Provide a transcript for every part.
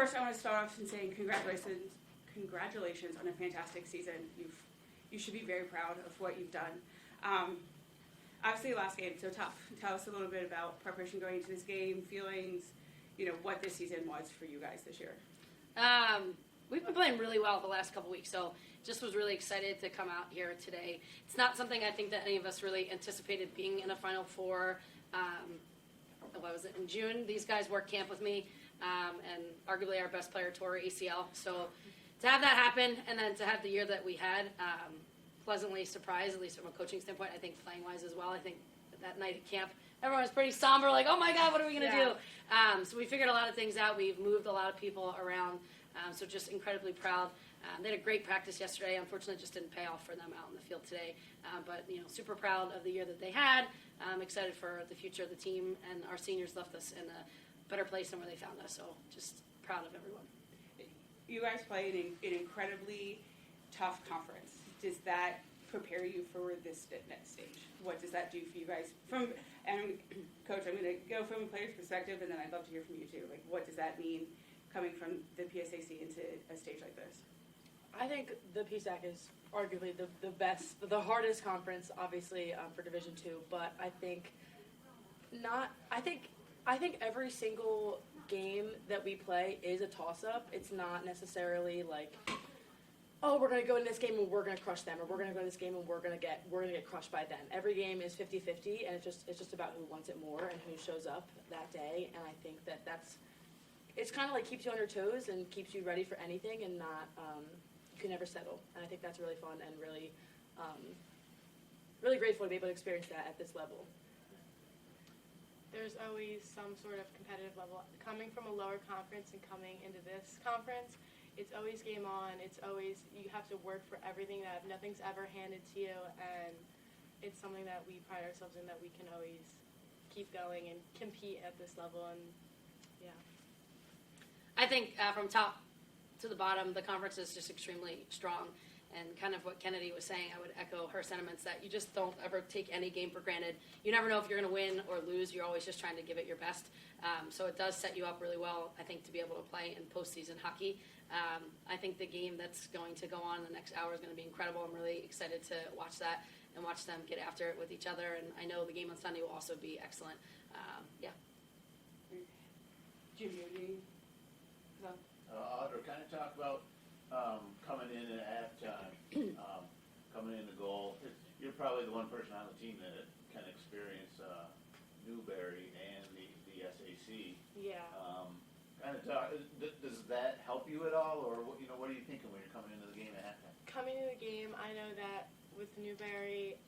first, I want to start off in saying congratulations on a fantastic season. You should be very proud of what you've done. Obviously, last game, so tough. Tell us a little bit about preparation going into this game, feelings, what this season was for you guys this year. We've been playing really well the last couple weeks, so just was really excited to come out here today. It's not something I think that any of us really anticipated being in a Final Four. What was it, in June? These guys worked camp with me, and arguably our best player tore ACL. So to have that happen, and then to have the year that we had, pleasantly surprised, at least from a coaching standpoint, I think playing-wise as well. I think that night at camp, everyone was pretty somber, like, oh my God, what are we going to do? So we figured a lot of things out. We've moved a lot of people around, so just incredibly proud. They had a great practice yesterday. Unfortunately, it just didn't pay off for them out in the field today. But, super proud of the year that they had. I'm excited for the future of the team, and our seniors left us in a better place than where they found us. So just proud of everyone. You guys play an incredibly tough conference. Does that prepare you for this next stage? What does that do for you guys? Coach, I'm going to go from a player's perspective, and then I'd love to hear from you too. Like, what does that mean coming from the PSAC into a stage like this? I think the PSAC is arguably the best, the hardest conference, obviously, for Division II. But I think every single game that we play is a toss-up. It's not necessarily like, oh, we're going to go in this game and we're going to crush them, or we're going to go in this game and we're going to get crushed by them. Every game is 50-50, and it's just about who wants it more and who shows up that day. And I think it's kind of like keeps you on your toes and keeps you ready for anything, and not you can never settle. And I think that's really fun and really really grateful to be able to experience that at this level. There's always some sort of competitive level. Coming from a lower conference and coming into this conference, it's always game on. It's always, you have to work for everything. Nothing's ever handed to you, and it's something that we pride ourselves in, that we can always keep going and compete at this level. And yeah, I think from top to the bottom, the conference is just extremely strong. And kind of what Kennedy was saying, I would echo her sentiments that you just don't ever take any game for granted. You never know if you're going to win or lose. You're always just trying to give it your best. So it does set you up really well, I think, to be able to play in postseason hockey. I think the game that's going to go on in the next hour is going to be incredible. I'm really excited to watch that and watch them get after it with each other. And I know the game on Sunday will also be excellent. Yeah. Jim, Audra, kind of talk about coming in at halftime, coming in the goal. You're probably the one person on the team that can experience Newberry and the SAC. yeah. Kind of talk. Does that help you at all, or what are you thinking when you're coming into the game at halftime? Coming into the game, I know that with Newberry,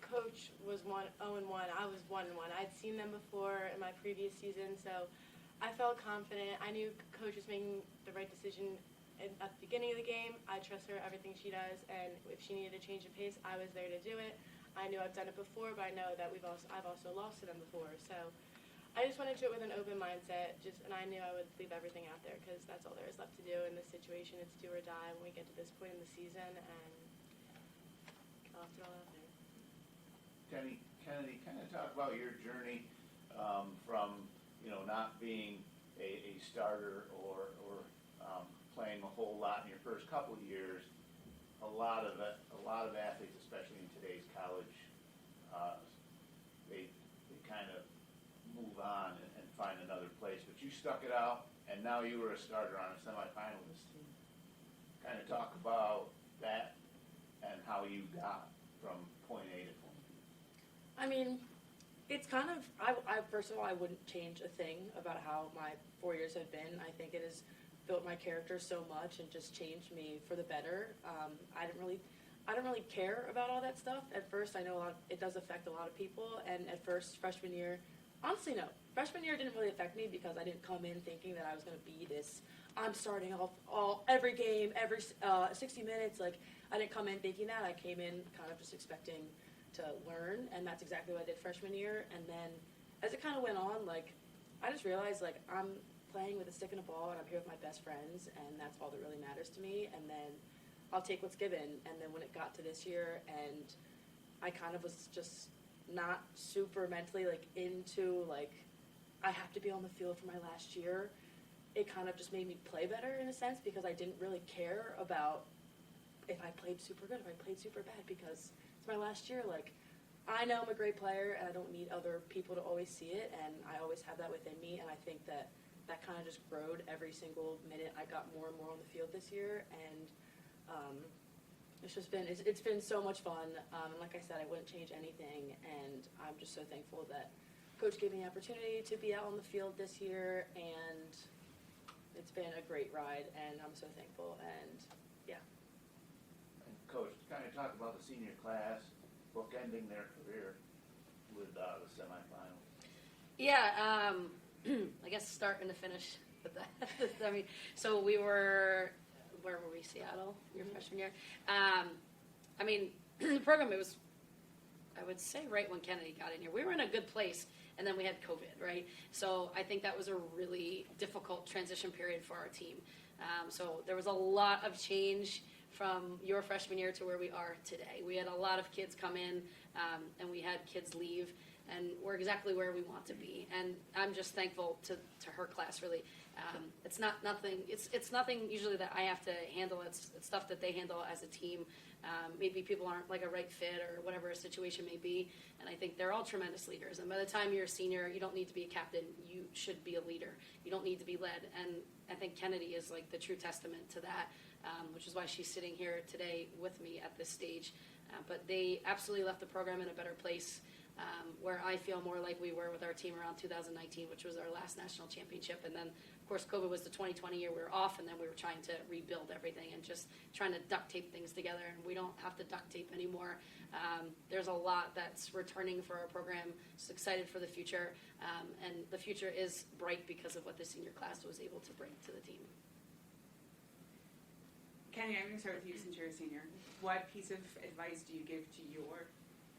Coach was 0-1. I was 1-1. I'd seen them before in my previous season, so I felt confident. I knew Coach was making the right decision at the beginning of the game. I trust her, everything she does, and if she needed a change of pace, I was there to do it. I knew I've done it before, but I know that I've also lost to them before. So I just went into it with an open mindset, and I knew I would leave everything out there, because that's all there is left to do in this situation. It's do or die when we get to this point in the season, and I left it all out there. Kennedy, kind of talk about your journey from not being a starter or playing a whole lot in your first couple of years. A lot of athletes, especially in today's college, they kind of move on and find another place. But you stuck it out, and now you were a starter on a semifinalist team. Kind of talk about that and how you got from point A to point B. I mean, it's kind of, I first of all, I wouldn't change a thing about how my 4 years have been. I think it has built my character so much and just changed me for the better. I don't really care about all that stuff. At first, I know it does affect a lot of people, and at first, freshman year, honestly, no. Freshman year didn't really affect me because I didn't come in thinking that I was going to be this, I'm starting off every game, every 60 minutes. Like, I didn't come in thinking that. I came in kind of just expecting to learn, and that's exactly what I did freshman year. And then as it kind of went on, like, I just realized, like, I'm playing with a stick and a ball, and I'm here with my best friends, and that's all that really matters to me. And then I'll take what's given. And then when it got to this year, and I kind of was just not super mentally, like, into, like, I have to be on the field for my last year, it kind of just made me play better in a sense because I didn't really care about if I played super good, if I played super bad, because it's my last year. Like, I know I'm a great player, and I don't need other people to always see it, and I always have that within me, and I think that kind of just growed every single minute. I got more and more on the field this year, and it's been so much fun. And like I said, I wouldn't change anything, and I'm just so thankful that Coach gave me the opportunity to be out on the field this year, and it's been a great ride, and I'm so thankful. And And Coach, kind of talk about the senior class bookending their career with the semifinal. Yeah, I guess start and the finish with that. I mean, so we were, where were we? Seattle, your freshman year. I mean, the program, it was, I would say, right when Kennedy got in here. We were in a good place, and then we had COVID, right? So I think that was a really difficult transition period for our team. So there was a lot of change from your freshman year to where we are today. We had a lot of kids come in, and we had kids leave, and we're exactly where we want to be. And I'm just thankful to her class, really. It's nothing usually that I have to handle. It's stuff that they handle as a team. Maybe people aren't like a right fit or whatever a situation may be. And I think they're all tremendous leaders. And by the time you're a senior, you don't need to be a captain. You should be a leader. You don't need to be led. And I think Kennedy is like the true testament to that, which is why she's sitting here today with me at this stage. But they absolutely left the program in a better place, where I feel more like we were with our team around 2019, which was our last national championship. And then, of course, COVID was the 2020 year. We were off, and then we were trying to rebuild everything and just trying to duct tape things together. And we don't have to duct tape anymore. There's a lot that's returning for our program. Just excited for the future. And the future is bright because of what the senior class was able to bring to the team. Kenny, I'm going to start with you since you're a senior. What piece of advice do you give to your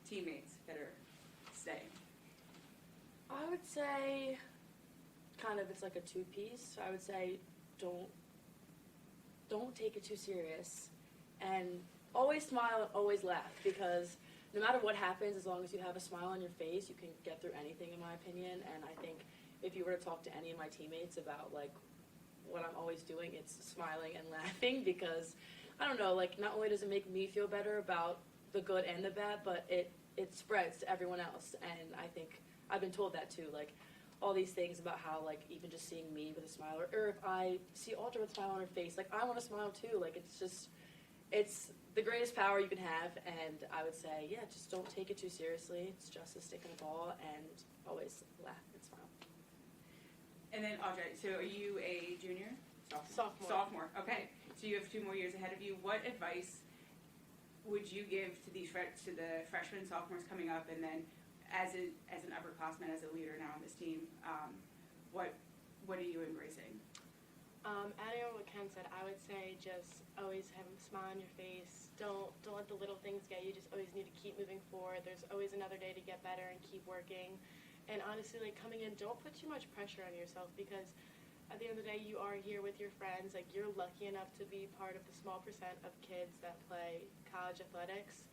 teammates that are staying? I would say kind of it's like a two-piece. I would say don't take it too serious, and always smile and always laugh, because no matter what happens, as long as you have a smile on your face, you can get through anything, in my opinion. And I think if you were to talk to any of my teammates about like what I'm always doing, it's smiling and laughing, because I don't know, like, not only does it make me feel better about the good and the bad, but it spreads to everyone else. And I think I've been told that too, like all these things about how, like, even just seeing me with a smile, or if I see Audra with a smile on her face, like, I want to smile too. Like, it's the greatest power you can have. And I would say, yeah, just don't take it too seriously. It's just a stick and a ball, and always laugh and smile. And then, Audra, so are you a junior? Sophomore. Okay. So you have 2 more years ahead of you. What advice would you give to the freshmen, sophomores coming up, and then as an upperclassman, as a leader now on this team, what are you embracing? Adding on what Ken said, I would say just always have a smile on your face. Don't let the little things get you. Just always need to keep moving forward. There's always another day to get better and keep working. And honestly, like, coming in, don't put too much pressure on yourself, because at the end of the day, you are here with your friends. Like, you're lucky enough to be part of the small percent of kids that play college athletics.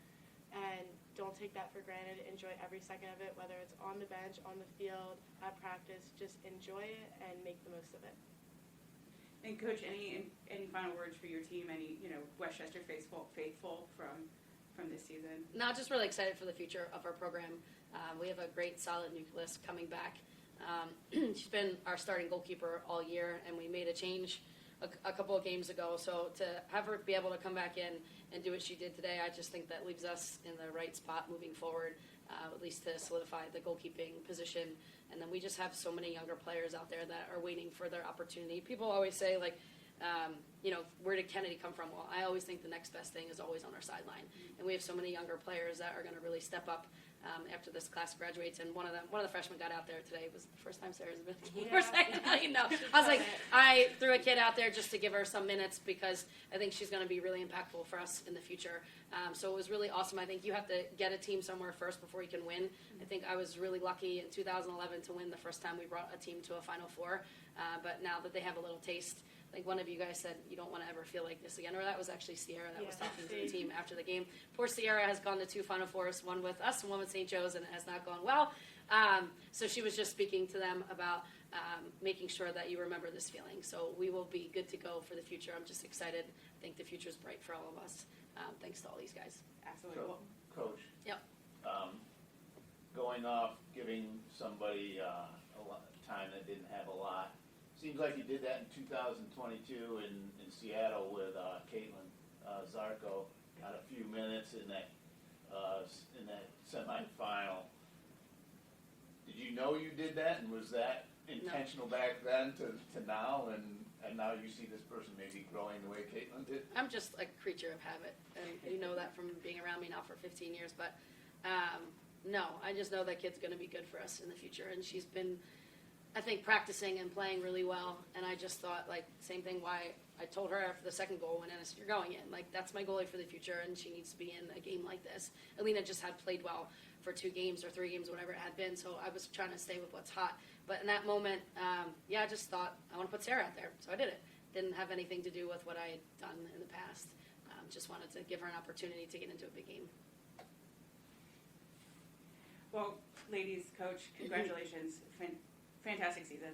And don't take that for granted. Enjoy every second of it, whether it's on the bench, on the field, at practice. Just enjoy it and make the most of it. And Coach, any final words for your team? Any Westchester faithful from this season? No, just really excited for the future of our program. We have a great, solid nucleus coming back. She's been our starting goalkeeper all year, and we made a change a couple of games ago. So to have her be able to come back in and do what she did today, I just think that leaves us in the right spot moving forward, at least to solidify the goalkeeping position. And then we just have so many younger players out there that are waiting for their opportunity. People always say, like, where did Kennedy come from? Well, I always think the next best thing is always on our sideline. And we have so many younger players that are going to really step up after this class graduates. And one of the freshmen got out there today. It was the first time Sarah's been. I was like, I threw a kid out there just to give her some minutes, because I think she's going to be really impactful for us in the future. So it was really awesome. I think you have to get a team somewhere first before you can win. I think I was really lucky in 2011 to win the first time we brought a team to a Final Four. But now that they have a little taste, like one of you guys said, you don't want to ever feel like this again. Or that was actually Sierra that was talking to the team after the game. Poor Sierra has gone to 2 Final Fours, one with us and one with St. Joe's, and it has not gone well. So she was just speaking to them about making sure that you remember this feeling. So we will be good to go for the future. I'm just excited. I think the future is bright for all of us. Thanks to all these guys. Absolutely. So, Well, Coach. Yep. Going off, giving somebody a lot of time that didn't have a lot. Seems like you did that in 2022 in Seattle with Caitlin Zarko. Got a few minutes in that semifinal. Did you know you did that, and was that intentional back then to now, and now you see this person maybe growing the way Caitlin did? I'm just a creature of habit, and you know that from being around me now for 15 years. But no, I just know that kid's going to be good for us in the future, and she's been, I think, practicing and playing really well. And I just thought, like, same thing. Why I told her after the second goal when Ennis, you're going in. Like, that's my goalie for the future, and she needs to be in a game like this. Alina just had played well for 2 games or 3 games, whatever it had been. So I was trying to stay with what's hot. But in that moment, I just thought, I want to put Sarah out there. So I did it. Didn't have anything to do with what I had done in the past. Just wanted to give her an opportunity to get into a big game. well, ladies, coach, congratulations. Fantastic season.